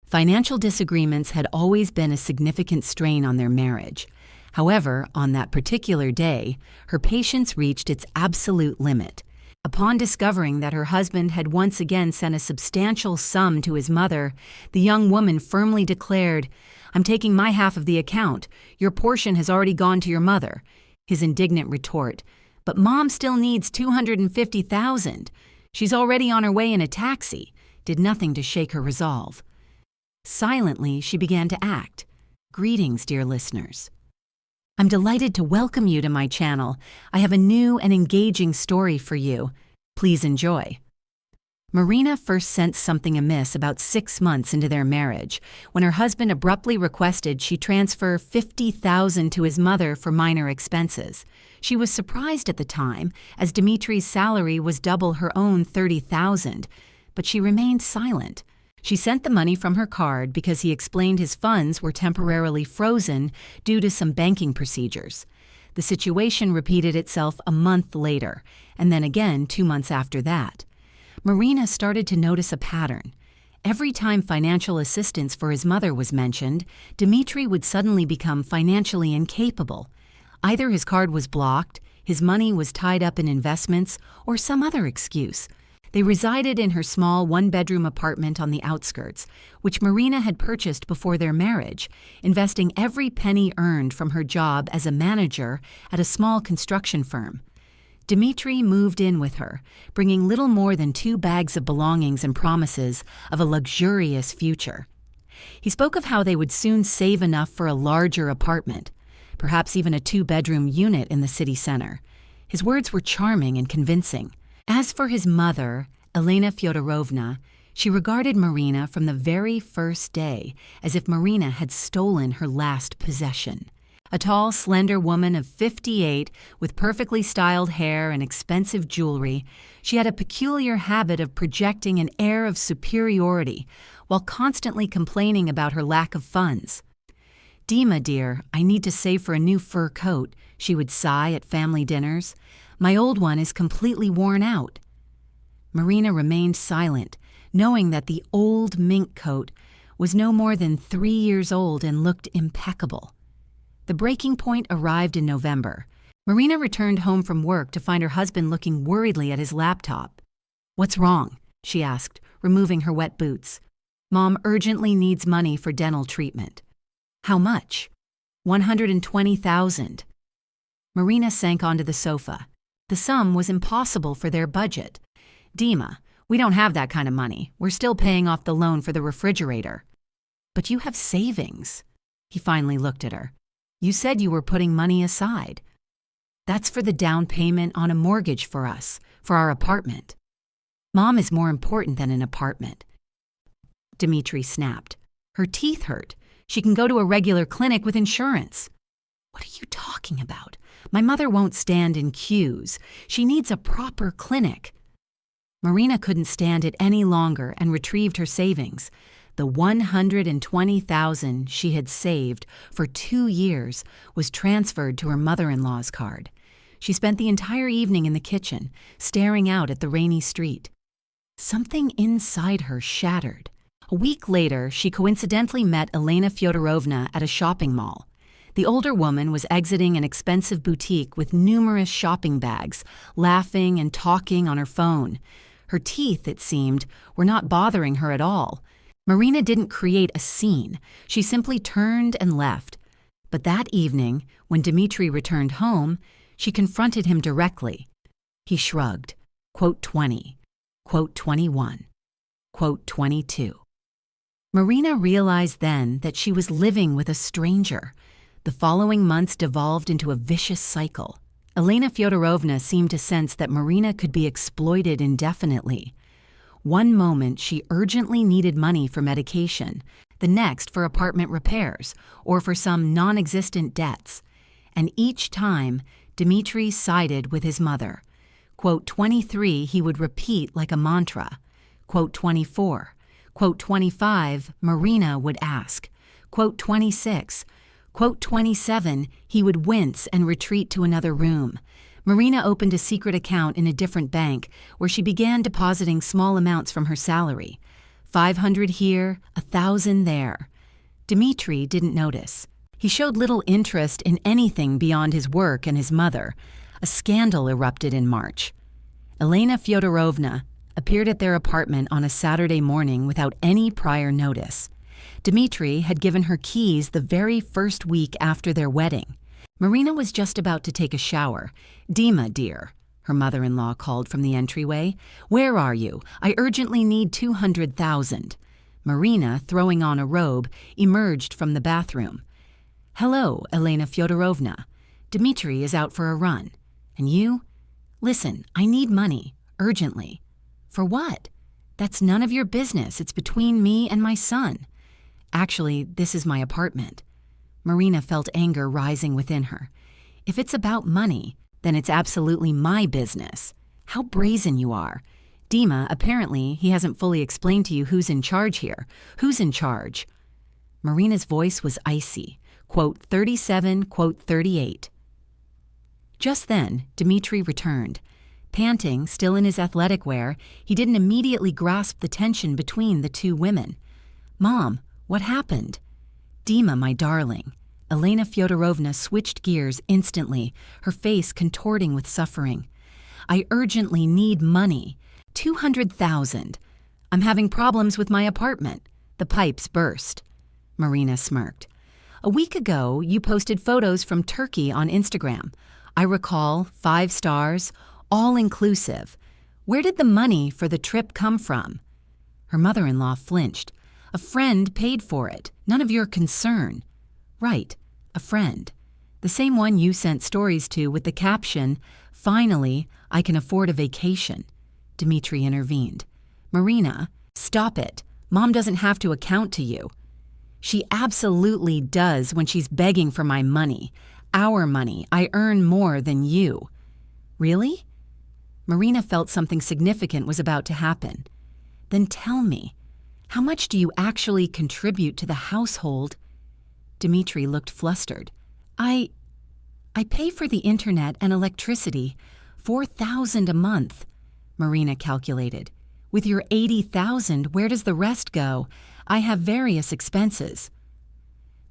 Financial disagreements had always been a significant strain on their marriage. However, on that particular day, her patience reached its absolute limit. Upon discovering that her husband had once again sent a substantial sum to his mother, the young woman firmly declared, "I'm taking my half of the account. Your portion has already gone to your mother." His indignant retort, "But Mom still needs $250,000. She's already on her way in a taxi," did nothing to shake her resolve. Silently, she began to act. Greetings, dear listeners. I'm delighted to welcome you to my channel. I have a new and engaging story for you. Please enjoy. Marina first sensed something amiss about 6 months into their marriage, when her husband abruptly requested she transfer $50,000 to his mother for minor expenses. She was surprised at the time, as Dimitri's salary was double her own $30,000, but she remained silent. She sent the money from her card because he explained his funds were temporarily frozen due to some banking procedures. The situation repeated itself a month later, and then again 2 months after that. Marina started to notice a pattern. Every time financial assistance for his mother was mentioned, Dimitri would suddenly become financially incapable. Either his card was blocked, his money was tied up in investments, or some other excuse. They resided in her small one-bedroom apartment on the outskirts, which Marina had purchased before their marriage, investing every penny earned from her job as a manager at a small construction firm. Dimitri moved in with her, bringing little more than 2 bags of belongings and promises of a luxurious future. He spoke of how they would soon save enough for a larger apartment, perhaps even a 2-bedroom unit in the city center. His words were charming and convincing. As for his mother, Elena Fyodorovna, she regarded Marina from the very first day as if Marina had stolen her last possession. A tall, slender woman of 58 with perfectly styled hair and expensive jewelry, she had a peculiar habit of projecting an air of superiority while constantly complaining about her lack of funds. "Dima, dear, I need to save for a new fur coat," she would sigh at family dinners. "My old one is completely worn out." Marina remained silent, knowing that the old mink coat was no more than 3 years old and looked impeccable. The breaking point arrived in November. Marina returned home from work to find her husband looking worriedly at his laptop. "What's wrong?" she asked, removing her wet boots. "Mom urgently needs money for dental treatment." "How much?" $120,000. Marina sank onto the sofa. The sum was impossible for their budget. "Dima, we don't have that kind of money. We're still paying off the loan for the refrigerator." "But you have savings." He finally looked at her. "You said you were putting money aside." "That's for the down payment on a mortgage for us, for our apartment." "Mom is more important than an apartment." Dimitri snapped. "Her teeth hurt. She can go to a regular clinic with insurance." "What are you talking about? My mother won't stand in queues. She needs a proper clinic." Marina couldn't stand it any longer and retrieved her savings. The $120,000 she had saved for 2 years was transferred to her mother-in-law's card. She spent the entire evening in the kitchen, staring out at the rainy street. Something inside her shattered. A week later, she coincidentally met Elena Fyodorovna at a shopping mall. The older woman was exiting an expensive boutique with numerous shopping bags, laughing and talking on her phone. Her teeth, it seemed, were not bothering her at all. Marina didn't create a scene. She simply turned and left. But that evening, when Dimitri returned home, she confronted him directly. He shrugged. Quote 20. Quote 21. Quote 22. Marina realized then that she was living with a stranger. The following months devolved into a vicious cycle. Elena Fyodorovna seemed to sense that Marina could be exploited indefinitely. One moment she urgently needed money for medication, the next for apartment repairs or for some non-existent debts. And each time, Dimitri sided with his mother. Quote 23 he would repeat like a mantra. Quote 24. Quote 25 Marina would ask. Quote 26. Quote 27, he would wince and retreat to another room. Marina opened a secret account in a different bank where she began depositing small amounts from her salary. 500 here, 1,000 there. Dmitri didn't notice. He showed little interest in anything beyond his work and his mother. A scandal erupted in March. Elena Fyodorovna appeared at their apartment on a Saturday morning without any prior notice. Dmitri had given her keys the very first week after their wedding. Marina was just about to take a shower. "Dima, dear," her mother-in-law called from the entryway. "Where are you? I urgently need 200,000. Marina, throwing on a robe, emerged from the bathroom. "Hello, Elena Fyodorovna. Dmitri is out for a run. And you? Listen, I need money, urgently." "For what?" "That's none of your business. It's between me and my son." "Actually, this is my apartment." Marina felt anger rising within her. "If it's about money, then it's absolutely my business. How brazen you are. Dima, apparently he hasn't fully explained to you who's in charge here. Who's in charge?" Marina's voice was icy. Quote 37, quote 38. Just then, Dmitri returned. Panting, still in his athletic wear, he didn't immediately grasp the tension between the two women. "Mom, what happened?" "Dima, my darling." Elena Fyodorovna switched gears instantly, her face contorting with suffering. "I urgently need money. 200,000. I'm having problems with my apartment. The pipes burst." Marina smirked. "A week ago, you posted photos from Turkey on Instagram. I recall 5 stars, all inclusive. Where did the money for the trip come from?" Her mother-in-law flinched. "A friend paid for it. None of your concern." "Right, a friend. The same one you sent stories to with the caption, 'Finally, I can afford a vacation.'" Dmitri intervened. "Marina, stop it. Mom doesn't have to account to you." "She absolutely does when she's begging for my money. Our money. I earn more than you." "Really?" Marina felt something significant was about to happen. "Then tell me, how much do you actually contribute to the household?" Dmitri looked flustered. I pay for the internet and electricity, 4,000 a month." Marina calculated. "With your 80,000, where does the rest go? I have various expenses."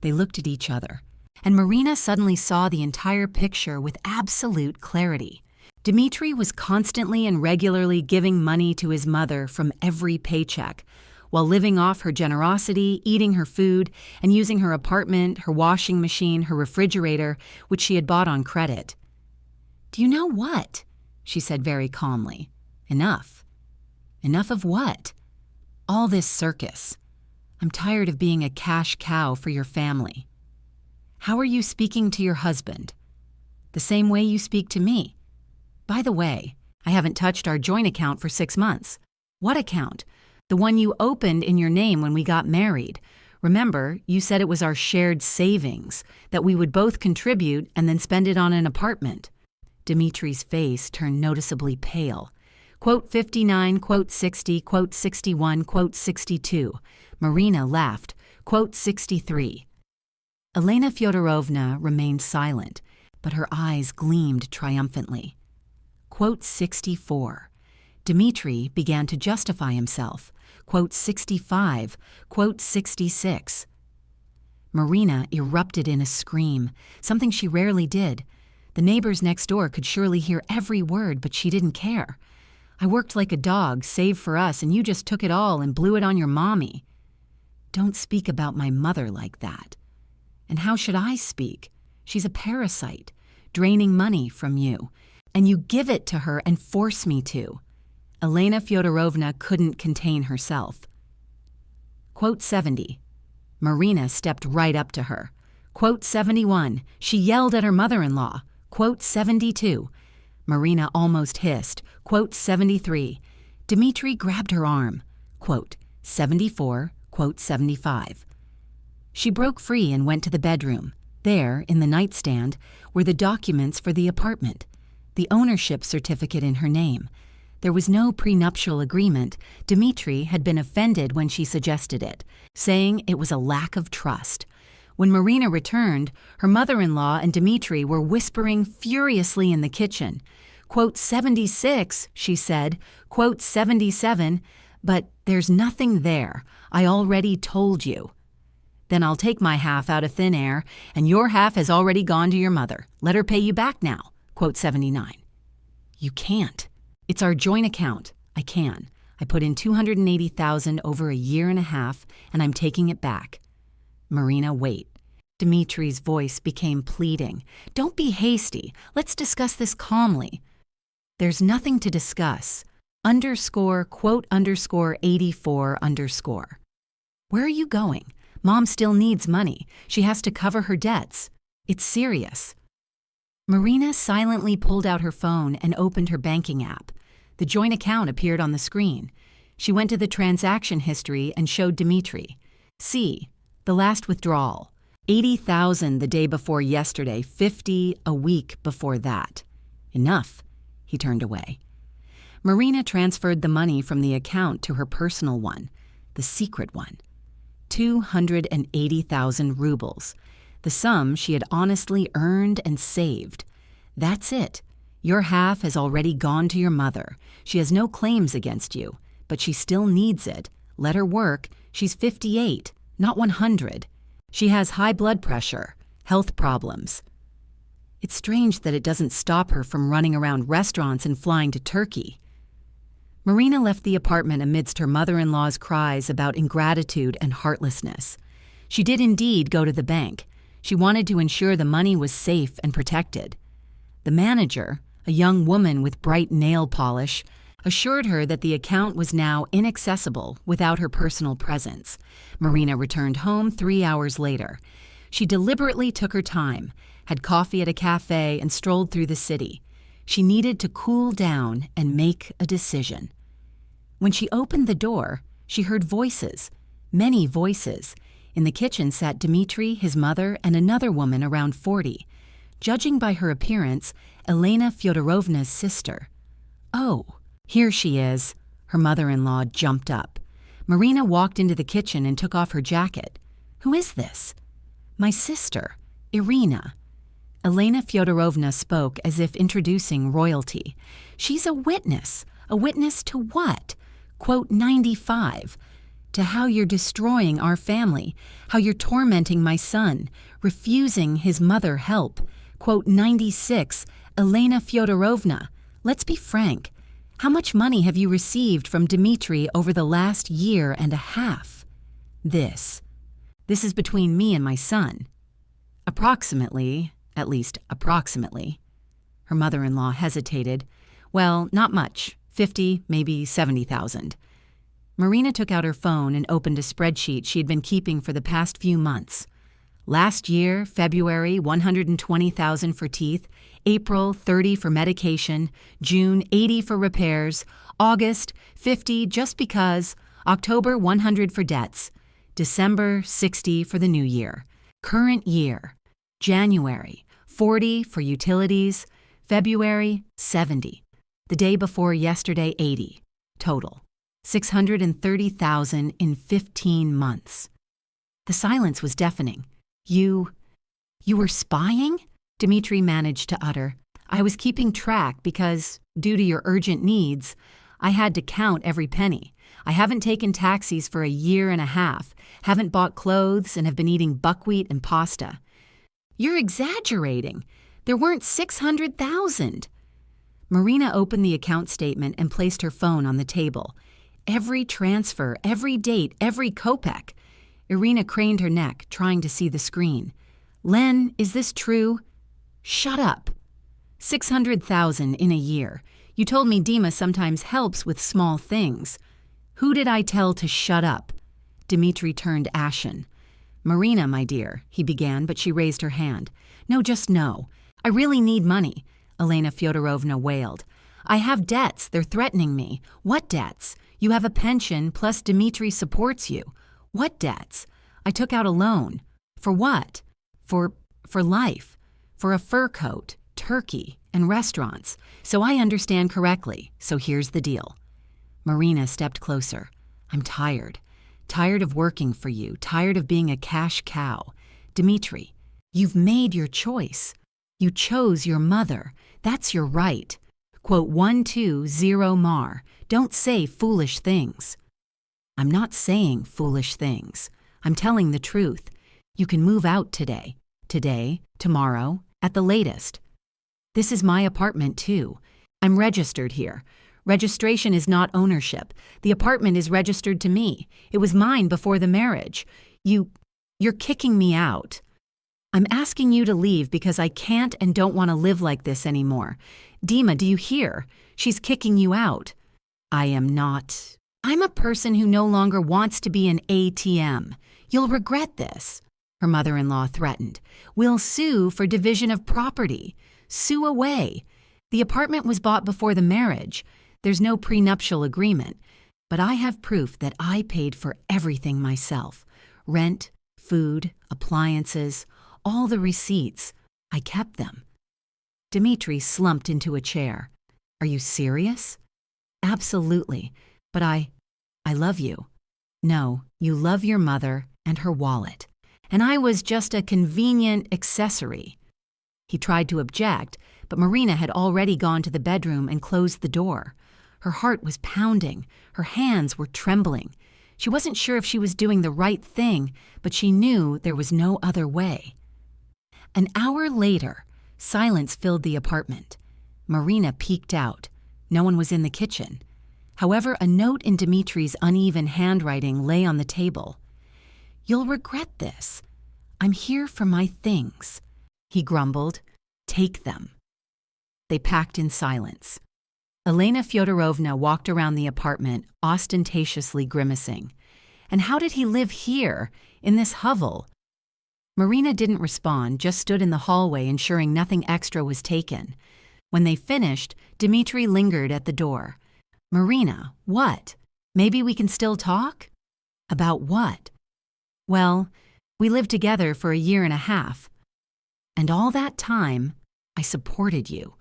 They looked at each other, and Marina suddenly saw the entire picture with absolute clarity. Dmitri was constantly and regularly giving money to his mother from every paycheck, while living off her generosity, eating her food, and using her apartment, her washing machine, her refrigerator, which she had bought on credit. "Do you know what?" she said very calmly. "Enough." "Enough of what?" "All this circus. I'm tired of being a cash cow for your family." "How are you speaking to your husband?" "The same way you speak to me. By the way, I haven't touched our joint account for 6 months." "What account?" "The one you opened in your name when we got married. Remember, you said it was our shared savings, that we would both contribute and then spend it on an apartment." Dmitri's face turned noticeably pale. Quote 59, quote 60, quote 61, quote 62. Marina laughed. Quote 63. Elena Fyodorovna remained silent, but her eyes gleamed triumphantly. Quote 64. Dmitri began to justify himself. Quote 65, quote 66. Marina erupted in a scream, something she rarely did. The neighbors next door could surely hear every word, but she didn't care. "I worked like a dog, saved for us, and you just took it all and blew it on your mommy." "Don't speak about my mother like that." "And how should I speak? She's a parasite, draining money from you. And you give it to her and force me to." Elena Fyodorovna couldn't contain herself. Quote 70. Marina stepped right up to her. Quote 71. She yelled at her mother-in-law. Quote 72. Marina almost hissed. Quote 73. Dmitri grabbed her arm. Quote 74. Quote 75. She broke free and went to the bedroom. There, in the nightstand, were the documents for the apartment, the ownership certificate in her name. There was no prenuptial agreement. Dmitri had been offended when she suggested it, saying it was a lack of trust. When Marina returned, her mother-in-law and Dmitri were whispering furiously in the kitchen. Quote 76, she said. Quote 77. But there's nothing there. I already told you. Then I'll take my half out of thin air, and your half has already gone to your mother. Let her pay you back now. Quote 79. You can't. It's our joint account. I can. I put in $280,000 over a year and a half, and I'm taking it back. Marina, wait. Dimitri's voice became pleading. Don't be hasty. Let's discuss this calmly. There's nothing to discuss. Quote 84 underscore. Where are you going? Mom still needs money. She has to cover her debts. It's serious. Marina silently pulled out her phone and opened her banking app. The joint account appeared on the screen. She went to the transaction history and showed Dimitri. See, the last withdrawal. $80,000 the day before yesterday, $50,000 a week before that. Enough. He turned away. Marina transferred the money from the account to her personal one, the secret one. 280,000 rubles, the sum she had honestly earned and saved. That's it. Your half has already gone to your mother. She has no claims against you, but she still needs it. Let her work. She's 58, not 100. She has high blood pressure, health problems. It's strange that it doesn't stop her from running around restaurants and flying to Turkey. Marina left the apartment amidst her mother-in-law's cries about ingratitude and heartlessness. She did indeed go to the bank. She wanted to ensure the money was safe and protected. The manager, a young woman with bright nail polish, assured her that the account was now inaccessible without her personal presence. Marina returned home 3 hours later. She deliberately took her time, had coffee at a cafe, and strolled through the city. She needed to cool down and make a decision. When she opened the door, she heard voices, many voices. In the kitchen sat Dimitri, his mother, and another woman around 40. Judging by her appearance, Elena Fyodorovna's sister. Oh, here she is. Her mother-in-law jumped up. Marina walked into the kitchen and took off her jacket. Who is this? My sister, Irina. Elena Fyodorovna spoke as if introducing royalty. She's a witness. A witness to what? Quote 95. To how you're destroying our family, how you're tormenting my son, refusing his mother help. Quote 96. Elena Fyodorovna, let's be frank. How much money have you received from Dimitri over the last year and a half? This is between me and my son. Approximately, at least approximately. Her mother-in-law hesitated. Well, not much. 50, maybe 70,000. Marina took out her phone and opened a spreadsheet she had been keeping for the past few months. Last year, February, 120,000 for teeth, April, 30 for medication, June, 80 for repairs, August, 50 just because, October, 100 for debts, December, 60 for the new year, current year, January, 40 for utilities, February, 70. The day before yesterday, 80. Total. 630,000 in 15 months. The silence was deafening. You were spying? Dimitri managed to utter. I was keeping track because, due to your urgent needs, I had to count every penny. I haven't taken taxis for a year and a half, haven't bought clothes, and have been eating buckwheat and pasta. You're exaggerating. There weren't 600,000. Marina opened the account statement and placed her phone on the table. Every transfer, every date, every kopeck. Irina craned her neck, trying to see the screen. Len, is this true? Shut up. 600,000 in a year. You told me Dima sometimes helps with small things. Who did I tell to shut up? Dimitri turned ashen. Marina, my dear, he began, but she raised her hand. No, just no. I really need money. Elena Fyodorovna wailed. I have debts. They're threatening me. What debts? You have a pension, plus Dimitri supports you. What debts? I took out a loan. For what? For life. For a fur coat, Turkey, and restaurants. So I understand correctly. So here's the deal. Marina stepped closer. I'm tired. Tired of working for you. Tired of being a cash cow. Dimitri, you've made your choice. You chose your mother. That's your right. Quote 120 Mar. Don't say foolish things. I'm not saying foolish things. I'm telling the truth. You can move out today. Today, tomorrow, at the latest. This is my apartment too. I'm registered here. Registration is not ownership. The apartment is registered to me. It was mine before the marriage. You're kicking me out. I'm asking you to leave because I can't and don't want to live like this anymore. Dima, do you hear? She's kicking you out. I am not. I'm a person who no longer wants to be an ATM. You'll regret this, her mother-in-law threatened. We'll sue for division of property. Sue away. The apartment was bought before the marriage. There's no prenuptial agreement. But I have proof that I paid for everything myself. Rent, food, appliances, all the receipts. I kept them. Dmitri slumped into a chair. Are you serious? Absolutely. But I love you. No, you love your mother and her wallet. And I was just a convenient accessory. He tried to object, but Marina had already gone to the bedroom and closed the door. Her heart was pounding. Her hands were trembling. She wasn't sure if she was doing the right thing, but she knew there was no other way. An hour later, silence filled the apartment. Marina peeked out. No one was in the kitchen. However, a note in Dmitri's uneven handwriting lay on the table. You'll regret this. I'm here for my things. He grumbled. Take them. They packed in silence. Elena Fyodorovna walked around the apartment, ostentatiously grimacing. And how did he live here, in this hovel? Marina didn't respond, just stood in the hallway ensuring nothing extra was taken. When they finished, Dmitri lingered at the door. Marina, what? Maybe we can still talk? About what? Well, we lived together for 1.5 years. And all that time, I supported you.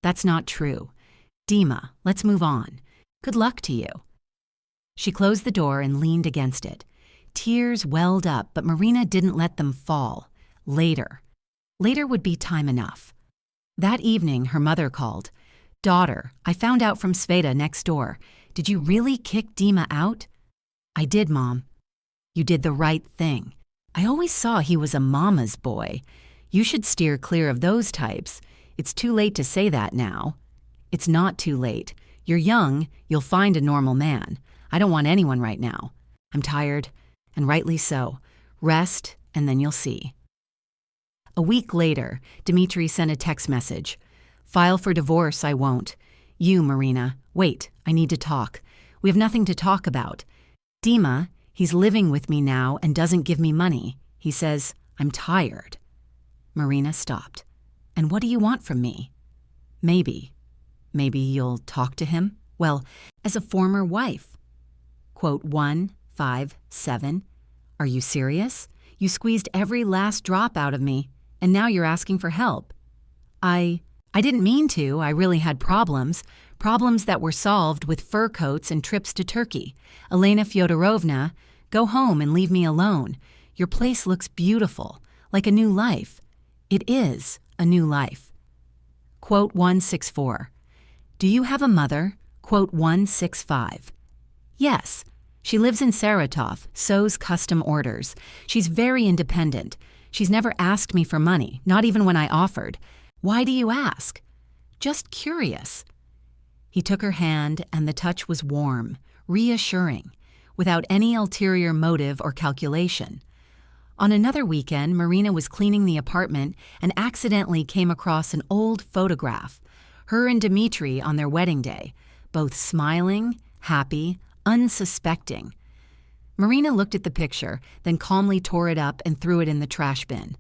That's not true. Dima, let's move on. Good luck to you. She closed the door and leaned against it. Tears welled up, but Marina didn't let them fall. Later. Later would be time enough. That evening, her mother called. Daughter, I found out from Sveta next door. Did you really kick Dima out? I did, Mom. You did the right thing. I always saw he was a mama's boy. You should steer clear of those types. It's too late to say that now. It's not too late. You're young, you'll find a normal man. I don't want anyone right now. I'm tired, and rightly so. Rest, and then you'll see. A week later, Dmitri sent a text message. File for divorce, I won't. You, Marina, wait, I need to talk. We have nothing to talk about. Dima, he's living with me now and doesn't give me money. He says, I'm tired. Marina stopped. And what do you want from me? Maybe you'll talk to him? Well, as a former wife. Quote 157. Are you serious? You squeezed every last drop out of me, and now you're asking for help. I didn't mean to. I really had problems that were solved with fur coats and trips to Turkey. Elena Fyodorovna, go home and leave me alone. Your place looks beautiful, like a new life. It is a new life. Quote 164. Do you have a mother? Quote 165. Yes. She lives in Saratov, sews custom orders. She's very independent. She's never asked me for money, not even when I offered. Why do you ask? Just curious. He took her hand, and the touch was warm, reassuring, without any ulterior motive or calculation. On another weekend, Marina was cleaning the apartment and accidentally came across an old photograph, her and Dmitri on their wedding day, both smiling, happy, unsuspecting. Marina looked at the picture, then calmly tore it up and threw it in the trash bin.